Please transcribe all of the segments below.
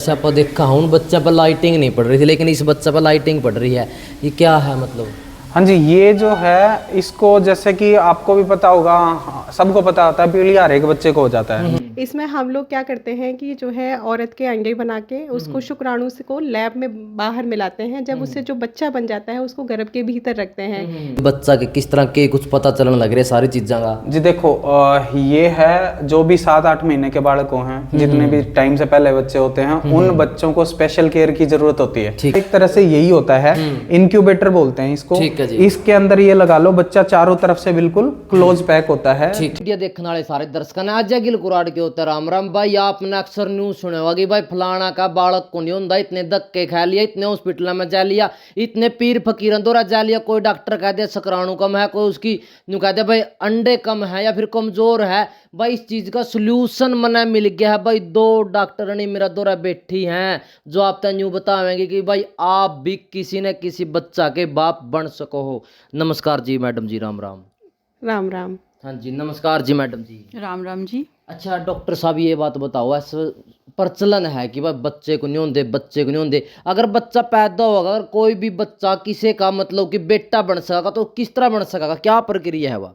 पर देखा हूँ बच्चा पर लाइटिंग नहीं पड़ रही थी, लेकिन इस बच्चा पर लाइटिंग पड़ रही है, ये क्या है मतलब? हाँ जी, ये जो है इसको जैसे कि आपको भी पता होगा, सबको पता होता है, पीलिया हर एक बच्चे को हो जाता है। इसमें हम लोग क्या करते हैं कि जो है औरत के अंडे बना के उसको शुक्राणु से को लैब में बाहर मिलाते हैं। जब उससे जो बच्चा बन जाता है उसको गर्भ के भीतर रखते हैं। बच्चा के किस तरह के कुछ पता चलने लग रहे सारी चीज़ों का? जी देखो, ये है जो भी 7-8 महीने के बालक हैं, जितने भी टाइम से पहले बच्चे होते हैं, उन बच्चों को स्पेशल केयर की जरूरत होती है। एक तरह से यही होता है, इनक्यूबेटर बोलते हैं इसको। ठीक है जी। इसके अंदर ये लगा लो, बच्चा चारों तरफ से बिल्कुल क्लोज पैक होता है। वीडियो देखने वाले सारे दर्शकों ने आज गिल कुराड़ के होता राम राम भाई। आपने अक्सर न्यूज सुने होगा कि भाई फलाना का बालक को नहीं होता, इतने धक्के खा लिया, इतने हॉस्पिटल में जा लिया, इतने पीर फकीरन दौरा जा लिया, कोई डॉक्टर कह दे शुक्राणु कम है, कोई उसकी न्यू कहते भाई अंडे कम है या फिर कमजोर है। भाई इस चीज का सोल्यूशन मना मिल गया है। भाई 2 डॉक्टर ने मेरा दौरा बैठी हैं जो आप तक न्यू बतावेंगे कि भाई आप भी किसी न किसी बच्चा के बाप बन सको हो। नमस्कार जी मैडम जी, राम राम। राम राम। हाँ जी नमस्कार जी मैडम जी। राम राम जी। अच्छा डॉक्टर साहब ये बात बताओ, ऐसा प्रचलन है कि भाई बच्चे को नहीं होंदे, बच्चे को नहीं होंदे, अगर बच्चा पैदा होगा, अगर कोई भी बच्चा किसी का मतलब कि बेटा बन सकेगा तो किस तरह बन सकेगा, क्या प्रक्रिया है वह?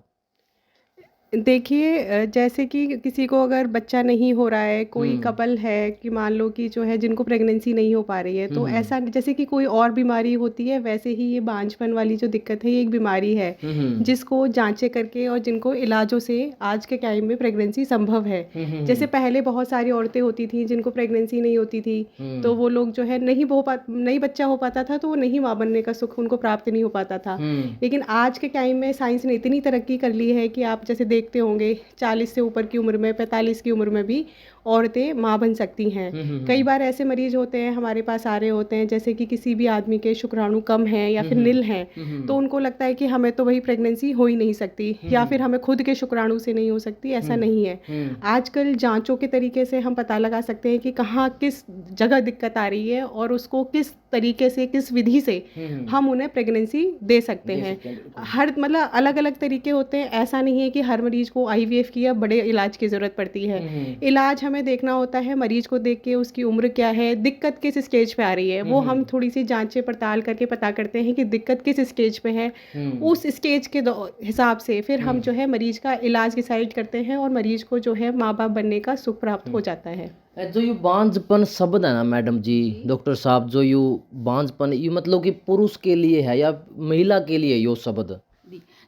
देखिए, जैसे कि किसी को अगर बच्चा नहीं हो रहा है, कोई कपल है कि मान लो कि जो है जिनको प्रेगनेंसी नहीं हो पा रही है, तो ऐसा जैसे कि कोई और बीमारी होती है, वैसे ही ये बांझपन वाली जो दिक्कत है ये एक बीमारी है जिसको जांचे करके और जिनको इलाजों से आज के टाइम में प्रेगनेंसी संभव है। जैसे पहले बहुत सारी औरतें होती थी जिनको प्रेगनेंसी नहीं होती थी, तो वो लोग जो है नहीं बच्चा हो पाता था, तो वो नहीं माँ बनने का सुख उनको प्राप्त नहीं हो पाता था। लेकिन आज के टाइम में साइंस ने इतनी तरक्की कर ली है कि आप जैसे देखते होंगे 40 से ऊपर की उम्र में, 45 की उम्र में भी औरतें माँ बन सकती हैं। कई बार ऐसे मरीज होते हैं हमारे पास आ रहे होते हैं, जैसे कि किसी भी आदमी के शुक्राणु कम हैं या फिर नील हैं, तो उनको लगता है कि हमें तो वही प्रेगनेंसी हो ही नहीं सकती या फिर हमें खुद के शुक्राणु से नहीं हो सकती। ऐसा नहीं है। आजकल जांचों के तरीके से हम पता लगा सकते हैं कि कहाँ किस जगह दिक्कत आ रही है और उसको किस तरीके से, किस विधि से हम उन्हें प्रेगनेंसी दे सकते हैं। हर मतलब अलग अलग तरीके होते हैं। ऐसा नहीं है कि हर मरीज को IVF की या बड़े इलाज की ज़रूरत पड़ती है। इलाज हमें देखना होता है मरीज को देख के, उसकी उम्र क्या है, दिक्कत किस स्टेज पे आ रही है, वो हम थोड़ी सी जांचें पड़ताल करके पता करते हैं कि दिक्कत किस स्टेज पे है। उस स्टेज के हिसाब से फिर हम जो है मरीज का इलाज डिसाइड करते हैं और मरीज को जो है माँ बाप बनने का सुख प्राप्त हो जाता है। जो यू बांझपन शब्द है ना मैडम जी, डॉक्टर साहब, जो यू बांझपन ये मतलब कि पुरुष के लिए है या महिला के लिए यो शब्द?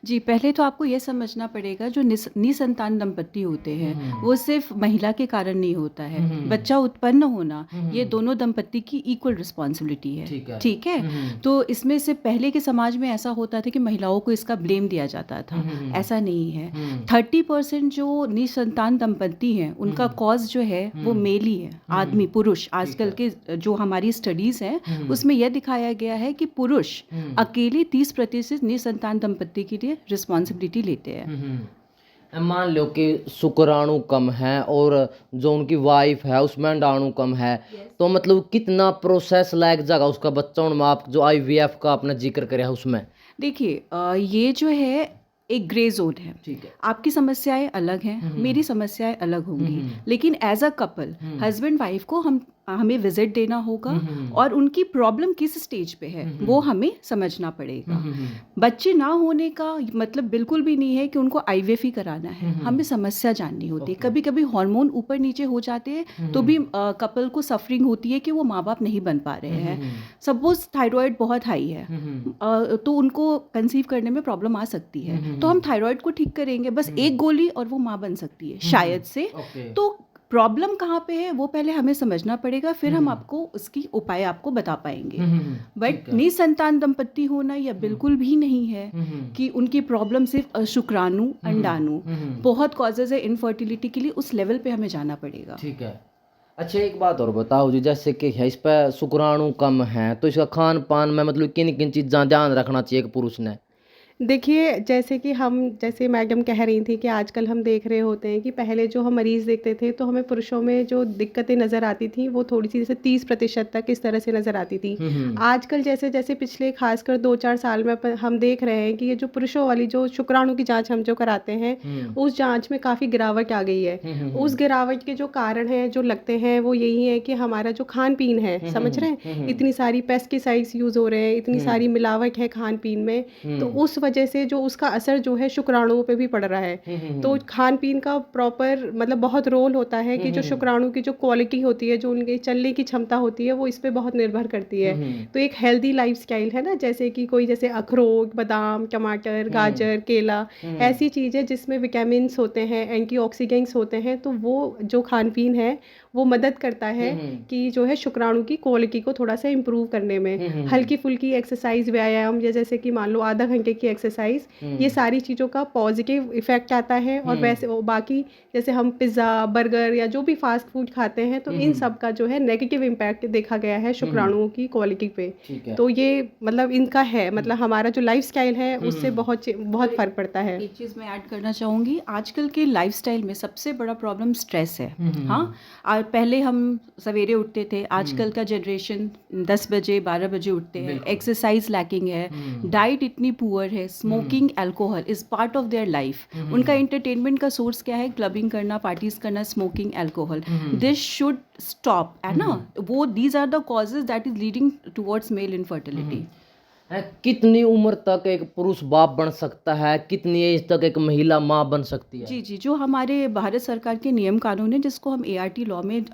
जी, पहले तो आपको ये समझना पड़ेगा जो निसंतान दंपत्ति होते हैं वो सिर्फ महिला के कारण नहीं होता है। बच्चा उत्पन्न होना ये दोनों दंपत्ति की इक्वल रिस्पॉन्सिबिलिटी है। ठीक है। तो इसमें से पहले के समाज में ऐसा होता था कि महिलाओं को इसका ब्लेम दिया जाता था। ऐसा नहीं है। 30% जो निसंतान दंपत्ति हैं उनका कॉज जो है वो मेल ही है, आदमी, पुरुष। आजकल के जो हमारी स्टडीज हैं उसमें यह दिखाया गया है कि पुरुष अकेले 30% निसंतान दंपत्ति के लिए रिस्पॉन्सिबिलिटी लेते हैं। मान लो कि शुक्राणु कम है और जो उनकी वाइफ है उसमें अंडाणु कम है, तो मतलब कितना प्रोसेस लायक जगह उसका बच्चा उनमें, आप जो IVF का आपने जिक्र करे है उसमें? देखिए, ये जो है एक ग्रे जोन है। ठीक है। आपकी समस्याएं अलग हैं, मेरी समस्याएं अलग होंगी, लेकिन as a couple husband wife को हमें विजिट देना होगा और उनकी प्रॉब्लम किस स्टेज पे है वो हमें समझना पड़ेगा। बच्चे ना होने का मतलब बिल्कुल भी नहीं है कि उनको IVF ही कराना है। हमें समस्या जाननी होती है। कभी कभी हार्मोन ऊपर नीचे हो जाते हैं तो भी कपल को सफरिंग होती है कि वो माँ बाप नहीं बन पा रहे हैं। सपोज थायराइड बहुत हाई है तो उनको कंसीव करने में प्रॉब्लम आ सकती है, तो हम थायराइड को ठीक करेंगे, बस एक गोली और वो माँ बन सकती है शायद से। तो प्रॉब्लम कहाँ पे है वो पहले हमें समझना पड़ेगा, फिर हम आपको उसकी उपाय आपको बता पाएंगे। बट निसंतान दंपत्ति होना यह बिल्कुल भी नहीं है कि उनकी प्रॉब्लम सिर्फ शुक्राणु अंडाणु, बहुत कॉजेज है इनफर्टिलिटी के लिए, उस लेवल पे हमें जाना पड़ेगा। ठीक है। अच्छा एक बात और बताओ जी, जैसे कि है इस पर शुक्राणु कम है तो इसका खान पान में मतलब किन किन चीज़ें ध्यान रखना चाहिए कि पुरुष ने? देखिए, जैसे मैडम कह रही थी कि आजकल हम देख रहे होते हैं कि पहले जो हम मरीज़ देखते थे तो हमें पुरुषों में जो दिक्कतें नज़र आती थी वो थोड़ी-सी जैसे 30% तक इस तरह से नज़र आती थी। आजकल जैसे-जैसे पिछले ख़ासकर 2-4 साल में हम देख रहे हैं कि ये जो पुरुषों वाली जो शुक्राणु की जाँच हम जो कराते हैं, उस जाँच में काफ़ी गिरावट आ गई है। उस गिरावट के जो कारण हैं, जो लगते हैं, वो यही है कि हमारा जो खान-पीन है, समझ रहे हैं? इतनी सारी पेस्टिसाइड्स यूज़ हो रहे हैं, इतनी सारी मिलावट है खान-पीन में, तो उस वजह से जो उसका असर जो है शुक्राणुओं पे भी पड़ रहा है। तो खान-पीन का प्रॉपर मतलब बहुत रोल होता है कि जो शुक्राणु की जो क्वालिटी होती है, जो उनके चलने की क्षमता होती है, वो इस पे बहुत निर्भर करती है। तो एक हेल्दी लाइफ़स्टाइल है ना, जैसे कि कोई जैसे अखरोट, बादाम, टमाटर, गाजर, केला, ऐसी चीज़ें जिसमें विटामिन्स होते हैं, एंटीऑक्सीडेंट्स होते हैं, तो वो जो खान-पीन है, वो मदद करता है कि जो है शुक्राणु की क्वालिटी को थोड़ा-सा इम्प्रूव करने में। हल्की-फुल्की एक्सरसाइज़, व्यायाम, या जैसे कि मान लो आधा घंटे की एक्सरसाइज़, ये सारी चीज़ों का पॉजिटिव इफ़ेक्ट आता है। और वैसे वो बाकी जैसे हम पिज़्ज़ा, बर्गर या जो भी फ़ास्ट फूड खाते हैं, तो इन सब का जो है नेगेटिव इम्पैक्ट देखा गया है शुक्राणुओं की क्वालिटी पे। तो ये मतलब इनका है, मतलब हमारा जो लाइफ़स्टाइल है उससे बहुत फ़र्क पड़ता है। एक चीज़ मैं ऐड करना चाहूँगी, आजकल के लाइफस्टाइल में सबसे बड़ा प्रॉब्लम स्ट्रेस है। हाँ, और पहले हम सवेरे उठते थे, आजकल का जनरेशन 10 बजे 12 बजे उठते हैं, एक्सरसाइज लैकिंग है, डाइट इतनी पुअर है, smoking, alcohol is part of their life. उनका एंटरटेनमेंट का सोर्स क्या है? क्लबिंग करना, पार्टीज करना, smoking, alcohol. This should stop, है ना? वो these are the causes that is leading towards male infertility. कितनी उम्र तक एक पुरुष बाप बन सकता है, कितनी एज तक एक महिला माँ बन सकती है? जी जी, जो हमारे भारत सरकार के नियम कानून है, जिसको हम ART लॉ में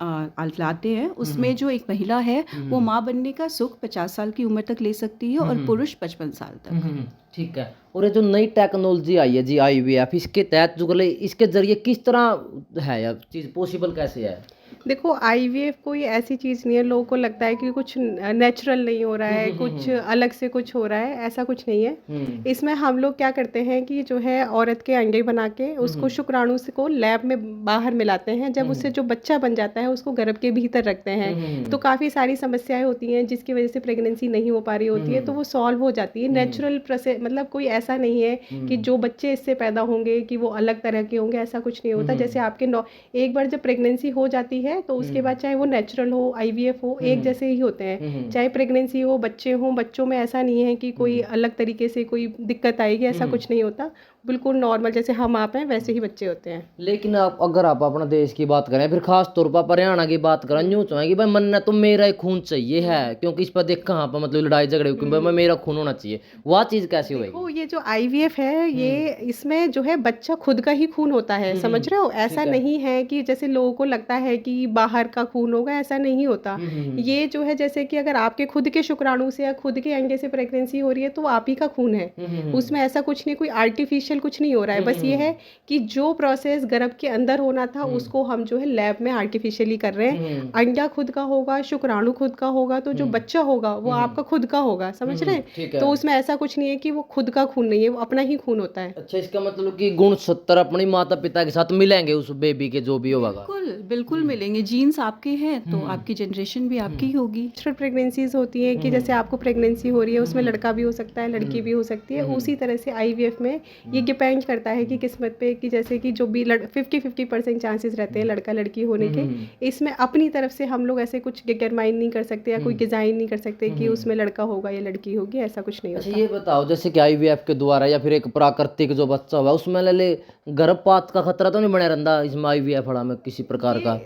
लाते हैं, उसमें जो एक महिला है वो माँ बनने का सुख 50 साल की उम्र तक ले सकती है और पुरुष 55 साल तक। ठीक है। और ये जो नई टेक्नोलॉजी आई है जी, IVF, इसके तहत जो इसके जरिए किस तरह है यह चीज़ पॉसिबल कैसे है? देखो, IVF कोई ऐसी चीज़ नहीं है, लोगों को लगता है कि कुछ नेचुरल नहीं हो रहा है, कुछ अलग से कुछ हो रहा है, ऐसा कुछ नहीं है। इसमें हम लोग क्या करते हैं कि जो है औरत के अंडे बना के उसको शुक्राणु से को लैब में बाहर मिलाते हैं। जब उससे जो बच्चा बन जाता है उसको गर्भ के भीतर रखते हैं। तो काफ़ी सारी समस्याएं होती हैं जिसकी वजह से प्रेगनेंसी नहीं हो पा रही होती है, तो वो सॉल्व हो जाती है। नेचुरल प्रोसेस, मतलब कोई ऐसा नहीं है कि जो बच्चे इससे पैदा होंगे कि वो अलग तरह के होंगे, ऐसा कुछ नहीं होता। जैसे आपके एक बार जब प्रेगनेंसी हो जाती है तो उसके बाद चाहे वो नेचुरल हो, IVF हो, एक जैसे ही होते हैं। चाहे प्रेगनेंसी हो, बच्चे हों, बच्चों में ऐसा नहीं है कि कोई अलग तरीके से कोई दिक्कत आएगी, ऐसा कुछ नहीं होता। बिल्कुल नॉर्मल जैसे हम आप हैं वैसे ही बच्चे होते हैं। लेकिन अगर आप अपना देश की बात करें, फिर खास तौर पर हरियाणा की बात करें, यूँ चाहेंगे भाई मन तो मेरा ही खून चाहिए है, क्योंकि इस पर देख कहाँ पर मतलब लड़ाई झगड़े हुए, भाई मेरा खून होना चाहिए, वह चीज़ कैसी होगी? देखो, ये जो IVF है, ये इसमें जो है बच्चा खुद का ही खून होता है, समझ रहे हो? ऐसा नहीं है कि जैसे लोगों को लगता है कि बाहर का खून होगा, ऐसा नहीं होता। ये जो है जैसे कि अगर आपके खुद के शुक्राणु से या खुद के अंडे से प्रेगनेंसी हो रही है तो वो आप ही का खून है। उसमें ऐसा कुछ नहीं, कोई आर्टिफिशियल कुछ नहीं हो रहा है। बस ये है कि जो प्रोसेस गर्भ के अंदर होना था उसको हम जो है लैब में आर्टिफिशियली कर रहे हैं। अंडा खुद का होगा, शुक्राणु खुद का होगा, तो जो बच्चा होगा वो आपका खुद का होगा, समझ रहे हैं? तो उसमें ऐसा कुछ नहीं है कि वो खुद का खून नहीं है, वो अपना ही खून होता है। अच्छा, इसका मतलब कि गुण 70 अपनी माता पिता के साथ मिलेंगे उस बेबी के, जो भी होगा। बिल्कुल बिल्कुल मिलेंगे। जीन्स आपके हैं तो आपकी जनरेशन भी आपकी होगी। नेचुरल प्रेगनेंसीज होती हैं कि जैसे आपको प्रेगनेंसी हो रही है, उसमें लड़का भी हो सकता है, लड़की भी हो सकती है। उसी तरह से IVF में ये डिपेंड करता है कि किस्मत पे, कि जैसे कि जो भी 50-50% चांसेस रहते हैं लड़का लड़की होने के। इसमें अपनी तरफ से हम लोग ऐसे कुछ डिटरमाइन नहीं कर सकते या कोई डिज़ाइन नहीं कर सकते कि उसमें लड़का होगा या लड़की होगी, ऐसा कुछ नहीं अच्छा, होता। ये बताओ जैसे कि IVF के द्वारा या फिर एक प्राकृतिक जो बच्चा हुआ उसमें ले गर्भपात का खतरा तो नहीं बना रहता इसमें IVF फड़ा में किसी प्रकार का?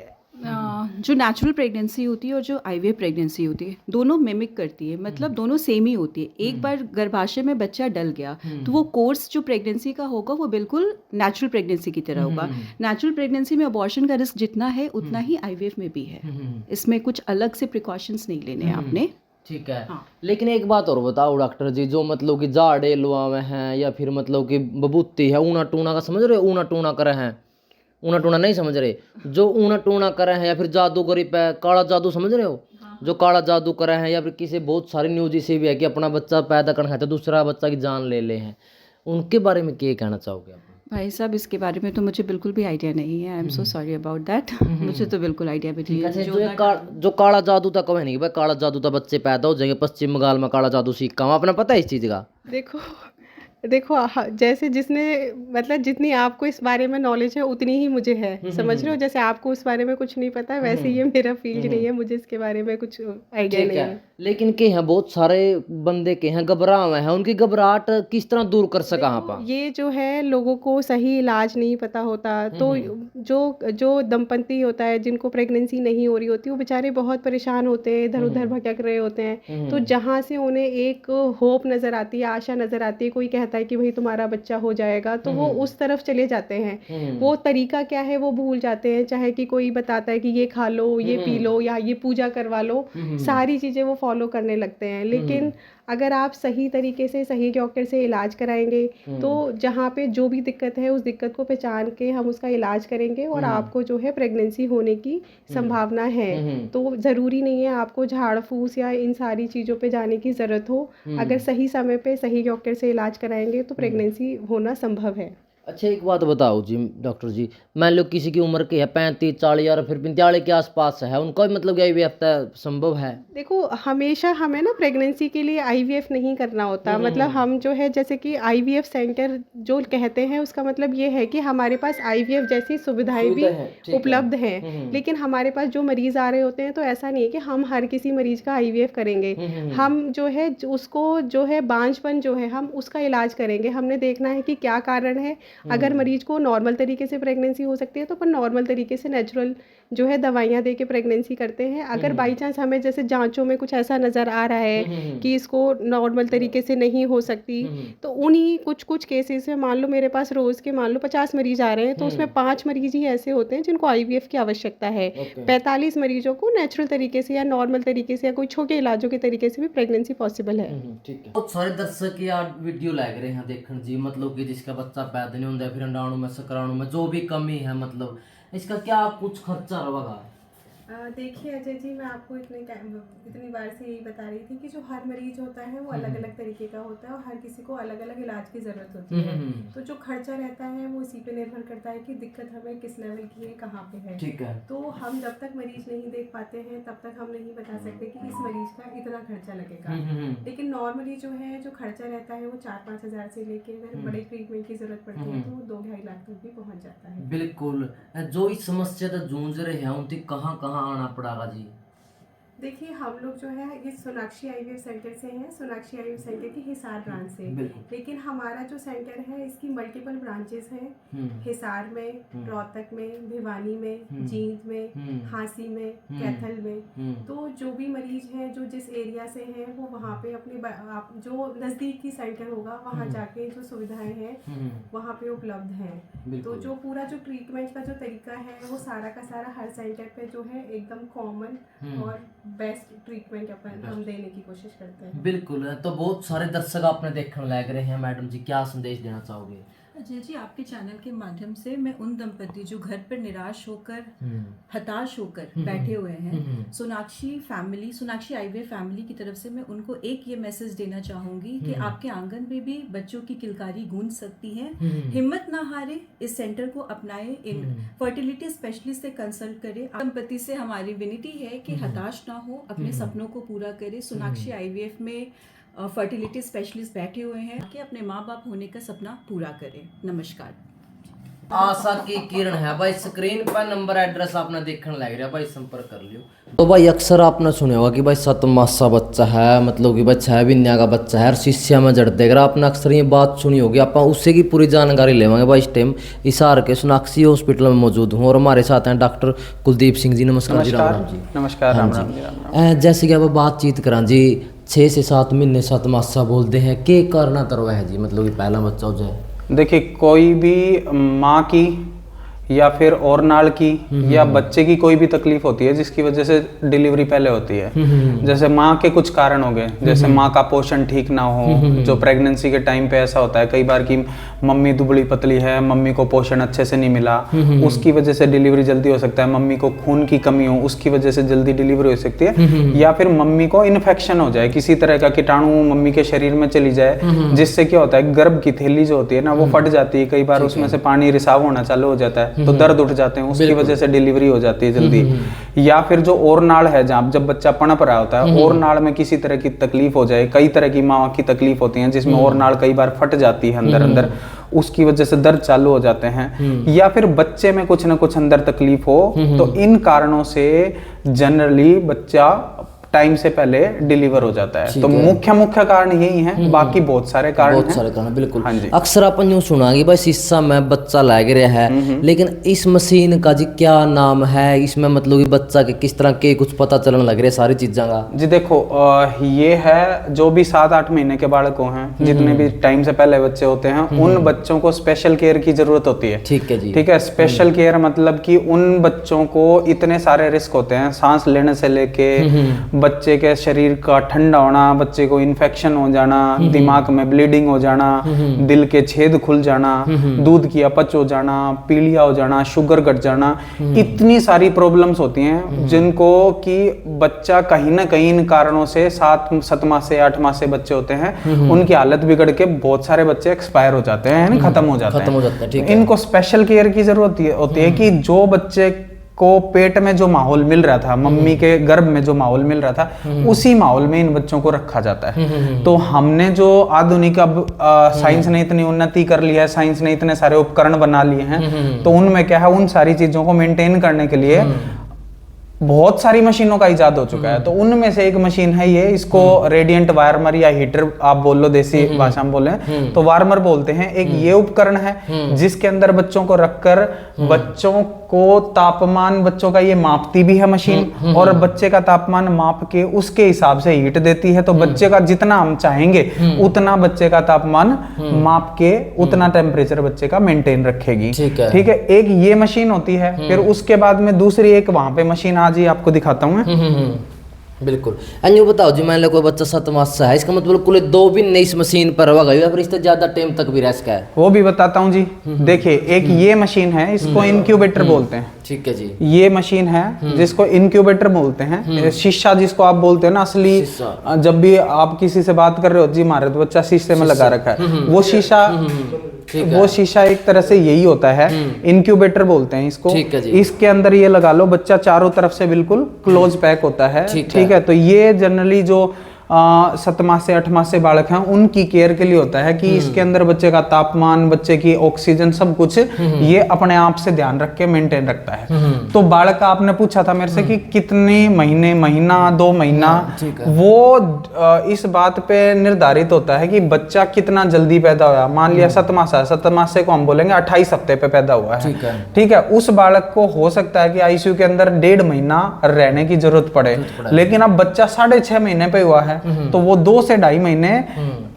जो नेचुरल प्रेगनेंसी होती है और जो IVF प्रेगनेंसी होती है, दोनों मिमिक करती है, मतलब दोनों सेम ही होती है। एक बार गर्भाशय में बच्चा डल गया तो वो कोर्स जो प्रेगनेंसी का होगा वो बिल्कुल नेचुरल प्रेगनेंसी की तरह होगा। नेचुरल प्रेगनेंसी में अबॉर्शन का रिस्क जितना है उतना ही IVF में भी है। इसमें कुछ अलग से प्रिकॉशंस नहीं लेने हैं आपने। ठीक है। हाँ। लेकिन एक बात और बताओ डॉक्टर जी, जो मतलब कि जाड़े लुआवे हैं या फिर मतलब कि बबूती है, ऊना टूना का समझ रहे हो? ऊना टूना करे हैं, ऊना टूना नहीं समझ रहे? जो ऊना टूना करे हैं या फिर जादूगरी पे काला जादू समझ रहे हो? जो काला जादू करे हैं, या फिर किसी बहुत सारी न्यूज इसे भी है कि अपना बच्चा पैदा करना है तो दूसरा बच्चा की जान ले ले हैं, उनके बारे में क्या कहना चाहोगे आप? भाई साहब, इसके बारे में तो मुझे बिल्कुल भी आइडिया नहीं है। I am so sorry about that. मुझे तो बिल्कुल आइडिया भी नहीं अच्छा, है। जो काला जादू था कहे नहीं भाई काला जादू था बच्चे पैदा हो जाएंगे, पश्चिम बंगाल में काला जादू सीखा हूँ, अपना पता है इस चीज़ का? देखो, देखो जैसे जिसने मतलब जितनी आपको इस बारे में नॉलेज है उतनी ही मुझे है, समझ रहे हो। जैसे आपको उस बारे में कुछ नहीं पता वैसे ये मेरा फील्ड नहीं है, मुझे इसके बारे में कुछ आइडिया ठीक नहीं है। है। लेकिन के हैं बहुत सारे बंदे के हैं घबरा हुए हैं, उनकी घबराहट किस तरह दूर कर सका आप? ये जो है लोगों को सही इलाज नहीं पता होता, तो जो जो दंपति होता है जिनको प्रेगनेंसी नहीं हो रही होती, वो बेचारे बहुत परेशान होते हैं, इधर उधर भटक रहे होते हैं। तो जहाँ से उन्हें एक होप नज़र आती है, आशा नज़र आती है, कोई कहता है कि भाई तुम्हारा बच्चा हो जाएगा, तो वो उस तरफ चले जाते हैं। वो तरीका क्या है वो भूल जाते हैं, चाहे कि कोई बताता है कि ये खा लो, ये पी लो, या ये पूजा करवा लो, सारी चीज़ें वो फॉलो करने लगते हैं। लेकिन अगर आप सही तरीके से सही डॉक्टर से इलाज कराएंगे तो जहाँ पे जो भी दिक्कत है उस दिक्कत को पहचान के हम उसका इलाज करेंगे और आपको जो है प्रेगनेंसी होने की संभावना है। तो ज़रूरी नहीं है आपको झाड़ फूस या इन सारी चीज़ों पे जाने की ज़रूरत हो। अगर सही समय पे सही डॉक्टर से इलाज कराएंगे तो प्रेगनेंसी होना संभव है। अच्छा एक बात बताओ जी डॉक्टर जी, मान लो किसी की उम्र की है 35-40 या फिर 45 के आसपास है, उनका भी मतलब IVF संभव है? देखो हमेशा हमें ना प्रेगनेंसी के लिए IVF नहीं करना होता। मतलब हम जो है जैसे कि IVF सेंटर जो कहते हैं उसका मतलब ये है कि हमारे पास IVF जैसी सुविधाएं भी उपलब्ध हैं। लेकिन हमारे पास जो मरीज़ आ रहे होते हैं तो ऐसा नहीं है कि हम हर किसी मरीज़ का IVF करेंगे। हम जो है उसको जो है बांझपन जो है हम उसका इलाज करेंगे। हमने देखना है कि क्या कारण है। अगर मरीज को नॉर्मल तरीके से प्रेगनेंसी हो सकती है तो अपन नॉर्मल तरीके से नेचुरल जो है दवाइयाँ दे के प्रेगनेंसी करते हैं। अगर बाई चांस हमें जैसे जांचों में कुछ ऐसा नज़र आ रहा है कि इसको नॉर्मल तरीके से नहीं हो सकती, तो उन्हीं कुछ केसेस में मान लो मेरे पास रोज़ के मान लो 50 मरीज आ रहे हैं तो उसमें 5 मरीज ही ऐसे होते हैं जिनको IVF की आवश्यकता है। 45 मरीजों को नेचुरल तरीके से या नॉर्मल तरीके से या कोई छोटे इलाजों के तरीके से भी प्रेगनेंसी पॉसिबल है। ठीक है। बहुत सारे दर्शक यार वीडियो लग रहे हैं देखने जी, मतलब कि जिसका बच्चा पैदा नहीं होता, फिर अंडाणु में शुक्राणु में जो भी कमी है, मतलब इसका क्या कुछ खर्चा रहेगा? देखिए अजय जी, मैं आपको इतनी बार से यही बता रही थी कि जो हर मरीज होता है वो अलग अलग तरीके का होता है और हर किसी को अलग अलग इलाज की ज़रूरत होती है। तो जो खर्चा रहता है वो इसी पे निर्भर करता है कि दिक्कत हमें किस लेवल की है, कहाँ पे है। ठीक है। तो हम जब तक मरीज नहीं देख पाते हैं तब तक हम नहीं बता सकते कि इस मरीज का इतना खर्चा लगेगा। लेकिन नॉर्मली जो है जो खर्चा रहता है वो 4-5 हज़ार से लेके अगर बड़े ट्रीटमेंट की जरूरत पड़ती है तो वो 2-2.5 लाख तक भी पहुँच जाता है। बिल्कुल। जो इस समस्या से जूझ रहे हैं उनकी कहाँ आना पड़ेगा जी? देखिए हम लोग जो है इस सोनाक्षी IVF सेंटर से हैं, सोनाक्षी IVF सेंटर की हिसार ब्रांच से। लेकिन हमारा जो सेंटर है इसकी मल्टीपल ब्रांचेस हैं, हिसार में, रोहतक में, भिवानी में, जींद में, हांसी में, कैथल में। तो जो भी मरीज हैं जो जिस एरिया से हैं वो वहाँ पे अपने जो नज़दीकी सेंटर होगा वहाँ जाके जो सुविधाएं हैं वहाँ पे उपलब्ध हैं। तो जो पूरा जो ट्रीटमेंट का जो तरीका है वो सारा का सारा हर सेंटर पे जो है एकदम कॉमन और बेस्ट ट्रीटमेंट हम देने की कोशिश करते हैं। बिल्कुल। तो बहुत सारे दर्शक आपने देखने लग रहे हैं, मैडम जी क्या संदेश देना चाहोगे? अजय जी, आपके चैनल के माध्यम से मैं उन दंपति जो घर पर निराश होकर हताश होकर बैठे हुए हैं, सोनाक्षी IVF फैमिली की तरफ से मैं उनको एक ये मैसेज देना चाहूंगी कि आपके आंगन में भी बच्चों की किलकारी गूंज सकती है। हिम्मत ना हारे, इस सेंटर को अपनाएं, इन फर्टिलिटी स्पेशलिस्ट से कंसल्ट करें। दंपति से हमारी विनती है कि हताश ना हो, अपने सपनों को पूरा करें। सोनाक्षी IVF में फर्टिलिटी स्पेशलिस्ट बैठे हुए हैं कि अपने माँ बाप होने का सपना पूरा करें। नमस्कार। आशा की किरण है भाई, स्क्रीन पर नंबर एड्रेस आपने देखने लग रहा भाई, संपर्क कर लियो। तो भाई अक्सर आपने सुना होगा कि भाई 7 मासा बच्चा है, मतलब कि भाई 6 महीने का बच्चा है और शिष्या में जड़ देगा। आपने अक्सर ये बात सुनी होगी, आप उससे की पूरी जानकारी लेवांगे भाई। इस टाइम हिसार के सोनाक्षी हॉस्पिटल में मौजूद हूँ और हमारे साथ हैं डॉक्टर कुलदीप सिंह जी। नमस्कार जी। राम राम जी। नमस्कार। राम राम जी। जैसे कि अब बातचीत करा जी, 6 से 7 महीने 7 मासा बोलते हैं, के करना तरवा है जी, मतलब कि पहला बच्चा हो जाए? देखिए कोई भी माँ की या फिर और नाल की या बच्चे की कोई भी तकलीफ होती है जिसकी वजह से डिलीवरी पहले होती है। जैसे माँ के कुछ कारण हो गए, जैसे माँ का पोषण ठीक ना हो, जो प्रेगनेंसी के टाइम पे ऐसा होता है कई बार कि मम्मी दुबली पतली है, मम्मी को पोषण अच्छे से नहीं मिला, उसकी वजह से डिलीवरी जल्दी हो सकता है। मम्मी को खून की कमी हो, उसकी वजह से जल्दी डिलीवरी हो सकती है। या फिर मम्मी को इन्फेक्शन हो जाए, किसी तरह का कीटाणु मम्मी के शरीर में चली जाए, जिससे क्या होता है गर्भ की थैली जो होती है ना वो फट जाती है, कई बार उसमें से पानी रिसाव होना चालू हो जाता है। तो दर्द उठ जाते हैं, उसकी वजह से डिलीवरी हो जाती है जल्दी। या फिर जो और नाड़ है, जहाँ जब बच्चा पनप रहा होता है, और नाड़ में किसी तरह की तकलीफ हो जाए, कई तरह की माँ की तकलीफ होती है जिसमें और नाड़ कई बार फट जाती है अंदर अंदर, उसकी वजह से दर्द चालू हो जाते हैं। या फिर बच्चे में कुछ ना कुछ अंदर तकलीफ हो, तो इन कारणों से जनरली बच्चा टाइम से पहले डिलीवर हो जाता है। तो मुख्य कारण यही है, बाकी बहुत सारे कारण हैं। बहुत सारे कारण, बिल्कुल। हाँ जी। अक्सर अपन यूं सुना कि भाई शीशा में बच्चा लग रहा है, लेकिन इस मशीन का जी क्या नाम है, इसमें मतलब कि बच्चा के किस तरह के कुछ पता चलने लग रहे सारी चीज़ों का? जी देखो, ये है जो भी 7-8 महीने के बालकों हैं, जितने भी टाइम से पहले बच्चे होते हैं, उन बच्चों को स्पेशल केयर की जरूरत होती है। ठीक है जी। ठीक है, स्पेशल केयर मतलब कि उन बच्चों को इतने सारे रिस्क होते हैं, सांस लेने से लेके बच्चे के शरीर का ठंडा होना, बच्चे को इन्फेक्शन हो जाना, दिमाग में ब्लीडिंग हो जाना, दिल के छेद खुल जाना, दूध की अपच हो जाना, पीलिया हो जाना, शुगर घट जाना, इतनी सारी प्रॉब्लम्स होती हैं जिनको कि बच्चा कहीं ना कहीं इन कारणों से 7 माह से 8 माह से बच्चे होते हैं, उनकी हालत बिगड़ के बहुत सारे बच्चे एक्सपायर हो जाते हैं, यानी खत्म हो जाते हैं। ठीक है। इनको स्पेशल केयर की जरूरत होती है कि जो बच्चे को पेट में जो माहौल मिल रहा था, मम्मी के गर्भ में जो माहौल मिल रहा था, उसी माहौल में इन बच्चों को रखा जाता है। तो हमने जो आधुनिक अब साइंस ने इतनी उन्नति कर लिया है, साइंस ने इतने सारे उपकरण बना लिए हैं, तो उनमें क्या है, उन सारी चीजों को मेंटेन करने के लिए बहुत सारी मशीनों का इजाद हो चुका है। तो उनमें से एक मशीन है ये, इसको रेडिएंट वार्मर या हीटर आप बोल लो, देसी भाषा में बोले तो वार्मर बोलते हैं। एक ये उपकरण है जिसके अंदर बच्चों को रखकर बच्चों को तापमान, बच्चों का ये मापती भी है मशीन, और बच्चे का तापमान माप के उसके हिसाब से हीट देती है। तो बच्चे का जितना हम चाहेंगे उतना बच्चे का तापमान माप के उतना टेम्परेचर बच्चे का मेंटेन रखेगी। ठीक है, एक ये मशीन होती है। फिर उसके बाद में दूसरी एक वहां पे मशीन आज ही आपको दिखाता हूँ मैं। बिल्कुल। अन्यू बताओ जी, मान लो कोई बच्चा 7 मास से है, इसका मतलब कुल 2 भी नई इस मशीन पर होगा या फिर इससे ज्यादा टाइम तक भी रह सका है? वो भी बताता हूँ जी। देखिए, एक ये मशीन है, इसको इनक्यूबेटर बोलते हैं। ठीक है जी। ये मशीन है जिसको इनक्यूबेटर बोलते हैं। शीशा जिसको आप बोलते हैं ना, असली जब भी आप किसी से बात कर रहे हो जी, हमारे तो बच्चा शीशे में लगा रखा है, वो शीशा एक तरह से यही होता है, इनक्यूबेटर बोलते हैं इसको। इसके अंदर ये लगा लो, बच्चा चारों तरफ से बिल्कुल क्लोज पैक होता है। ठीक है, तो ये जनरली जो 7 माह से 8 माह से बालक हैं, उनकी केयर के लिए होता है कि इसके अंदर बच्चे का तापमान, बच्चे की ऑक्सीजन, सब कुछ ये अपने आप से ध्यान रख के मेंटेन रखता है। तो बालक का आपने पूछा था मेरे से कि कितने महीने, महीना, 2 महीना, वो इस बात पे निर्धारित होता है कि बच्चा कितना जल्दी पैदा हुआ। मान लिया 7 माह से, 7 माह से को हम बोलेंगे 28 हफ्ते पे पैदा हुआ है। ठीक है, उस बालक को हो सकता है कि आईसीयू के अंदर 1.5 महीना रहने की जरूरत पड़े, लेकिन अब बच्चा 6.5 महीने पे हुआ है, तो वो 2 से 2.5 महीने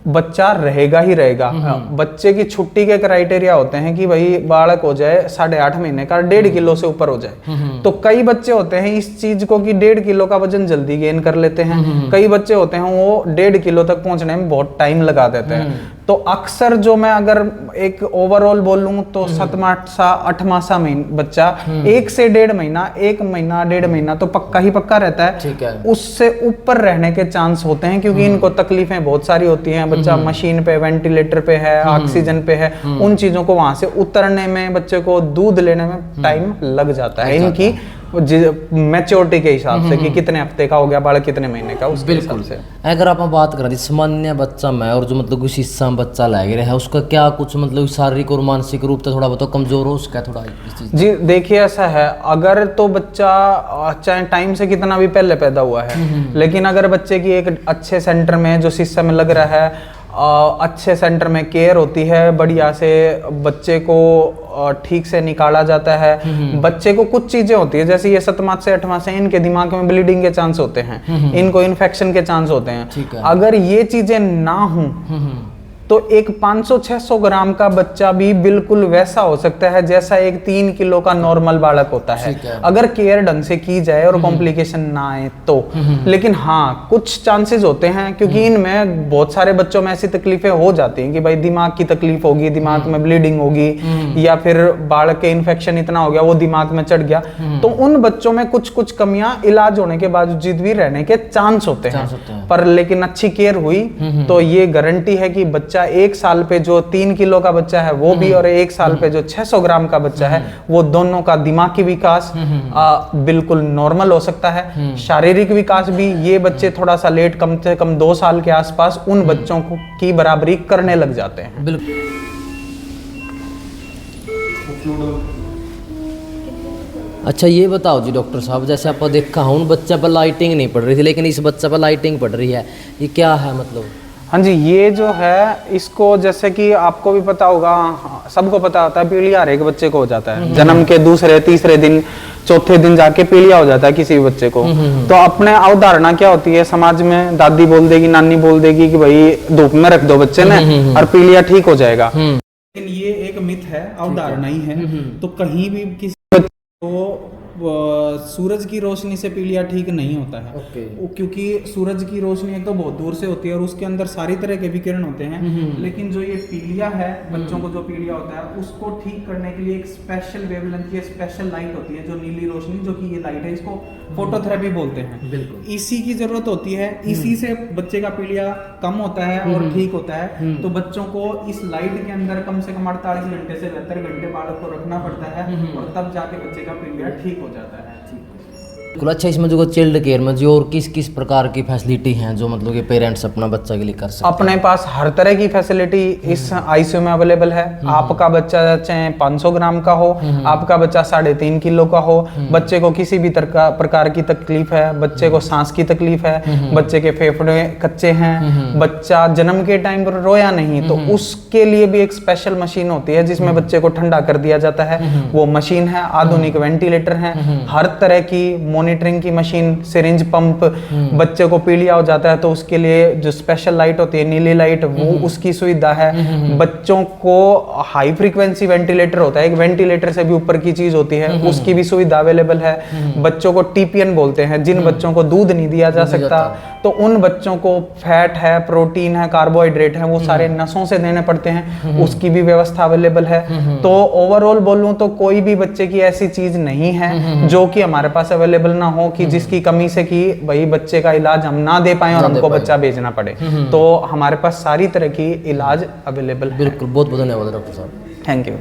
बच्चा रहेगा ही रहेगा। बच्चे की छुट्टी के क्राइटेरिया होते हैं कि भाई बालक हो जाए 8.5 महीने का, 1.5 किलो से ऊपर हो जाए। तो कई बच्चे होते हैं इस चीज को कि 1.5 किलो का वजन जल्दी गेन कर लेते हैं, कई बच्चे होते हैं वो 1.5 किलो तक पहुंचने में बहुत टाइम लगा देते हैं। तो अक्सर जो मैं अगर एक ओवरऑल बोलूं तो 7 माह सा 8 माह सा बच्चा 1 से 1.5 महीना, 1 महीना 1.5 महीना तो पक्का ही पक्का रहता है। उससे ऊपर रहने के चांस होते हैं क्योंकि इनको तकलीफें बहुत सारी होती हैं। बच्चा मशीन पे, वेंटिलेटर पे है, ऑक्सीजन पे है, उन चीजों को वहां से उतरने में, बच्चे को दूध लेने में टाइम लग जाता है इनकी मैच्योरिटी के हिसाब से कि कितने हफ्ते का हो गया बालक, कितने महीने का, उसके हिसाब से। अगर आप बात करें सामान्य बच्चा में और जो मतलब कुछ हिस्सा बच्चा लग रहा है, उसका क्या कुछ मतलब शारीरिक और मानसिक रूप से थोड़ा बहुत कमजोर हो उसका थोड़ा इस चीज? जी देखिए, ऐसा है, अगर तो बच्चा चाहे टाइम से कितना भी पहले पैदा हुआ है, लेकिन अगर बच्चे की एक अच्छे सेंटर में जो शीशा में लग रहा है, अच्छे सेंटर में केयर होती है, बढ़िया से बच्चे को ठीक से निकाला जाता है। बच्चे को कुछ चीजें होती है, जैसे ये 7 माह से 8 माह से इनके दिमाग में ब्लीडिंग के चांस होते हैं, इनको इन्फेक्शन के चांस होते हैं। अगर ये चीजें ना हो तो एक 500-600 ग्राम का बच्चा भी बिल्कुल वैसा हो सकता है जैसा एक 3 किलो का नॉर्मल बालक होता है, अगर केयर ढंग से की जाए और कॉम्प्लिकेशन ना आए तो। लेकिन हाँ, कुछ चांसेस होते हैं क्योंकि इनमें बहुत सारे बच्चों में ऐसी तकलीफें हो जाती हैं कि भाई दिमाग की तकलीफ होगी, दिमाग में ब्लीडिंग होगी, या फिर बालक के इन्फेक्शन इतना हो गया वो दिमाग में चढ़ गया, तो उन बच्चों में कुछ कुछ कमियां इलाज होने के बावजूद भी रहने के चांस होते हैं। पर लेकिन अच्छी केयर हुई तो ये गारंटी है कि बच्चा बच्चा 1 साल पे जो 3 किलो का बच्चा है वो भी, और 1 साल पे जो 600 ग्राम का बच्चा है, वो दोनों का दिमागी विकास बिल्कुल नॉर्मल हो सकता है। शारीरिक विकास भी ये बच्चे थोड़ा सा लेट, कम से कम 2 साल के आसपास उन बच्चों को की बराबरी करने लग जाते हैं। बिल्कुल। अच्छा ये बताओ जी डॉक्टर साहब, जैसे आपको देखा हूँ बच्चा पर लाइटिंग नहीं पड़ रही थी, लेकिन इस बच्चा पर लाइटिंग पड़ रही है, ये क्या है मतलब? हाँ जी, ये जो है इसको, जैसे कि आपको भी पता होगा, सबको पता होता है, पीलिया हर एक बच्चे को हो जाता है। जन्म के दूसरे तीसरे दिन चौथे दिन जाके पीलिया हो जाता है किसी भी बच्चे को। तो अपने अवधारणा क्या होती है समाज में, दादी बोल देगी, नानी बोल देगी कि भाई धूप में रख दो बच्चे ने और पीलिया ठीक हो जाएगा। लेकिन ये एक मिथ है, अवधारणा ही है। तो कहीं भी किसी बच्चे को सूरज की रोशनी से पीलिया ठीक नहीं होता है। क्योंकि सूरज की रोशनी एक तो बहुत दूर से होती है और उसके अंदर सारी तरह के विकिरण होते हैं। लेकिन जो ये पीलिया है, बच्चों को जो पीलिया होता है, उसको ठीक करने के लिए एक स्पेशल वेवलेंथ की स्पेशल लाइट होती है, जो नीली रोशनी, जो कि ये लाइट है, इसको फोटोथेरेपी बोलते हैं। इसी की जरूरत होती है, इसी से बच्चे का पीलिया कम होता है और ठीक होता है। तो बच्चों को इस लाइट के अंदर कम से कम 48 घंटे से 72 घंटे बालक को रखना पड़ता है, और तब जाके बच्चे का पीलिया ठीक हो जाता है। अच्छा, इसमें जो चाइल्ड केयर में जो और किस किस प्रकार की फैसिलिटी हैं जो मतलब कि पेरेंट्स अपना बच्चा के लिए कर सकते हैं? अपने पास हर तरह की फैसिलिटी इस आईसीयू में अवेलेबल है। आपका बच्चा चाहे 500 ग्राम का हो, आपका बच्चा 3.5 किलो का हो, बच्चे को किसी भी प्रकार की तकलीफ है, बच्चे को सांस की तकलीफ है, बच्चे के फेफड़े कच्चे हैं, बच्चा जन्म के टाइम पर रोया नहीं, तो उसके लिए भी एक स्पेशल मशीन होती है जिसमें बच्चे को ठंडा कर दिया जाता है। वो मशीन है, आधुनिक वेंटिलेटर है, हर तरह की मॉनिटरिंग की मशीन, सिरिंज पंप, बच्चे को पीलिया हो जाता है तो उसके लिए जो स्पेशल लाइट होती है, नीली लाइट, वो उसकी सुविधा है। बच्चों को हाई फ्रीक्वेंसी वेंटिलेटर होता है, एक वेंटिलेटर से भी ऊपर की चीज होती है, उसकी भी सुविधा अवेलेबल है। बच्चों को टीपीएन बोलते हैं, जिन बच्चों को दूध नहीं दिया जा सकता, तो उन बच्चों को फैट है, प्रोटीन है, कार्बोहाइड्रेट है, वो सारे नसों से देने पड़ते हैं, उसकी भी व्यवस्था अवेलेबल है। तो ओवरऑल बोलूं तो कोई भी बच्चे की ऐसी चीज नहीं है जो कि हमारे पास अवेलेबल ना हो, कि जिसकी कमी से कि भाई बच्चे का इलाज हम ना दे पाए और हमको बच्चा भेजना पड़े। तो हमारे पास सारी तरह की इलाज अवेलेबल है। बिल्कुल, बहुत बहुत धन्यवाद डॉक्टर साहब। Thank you.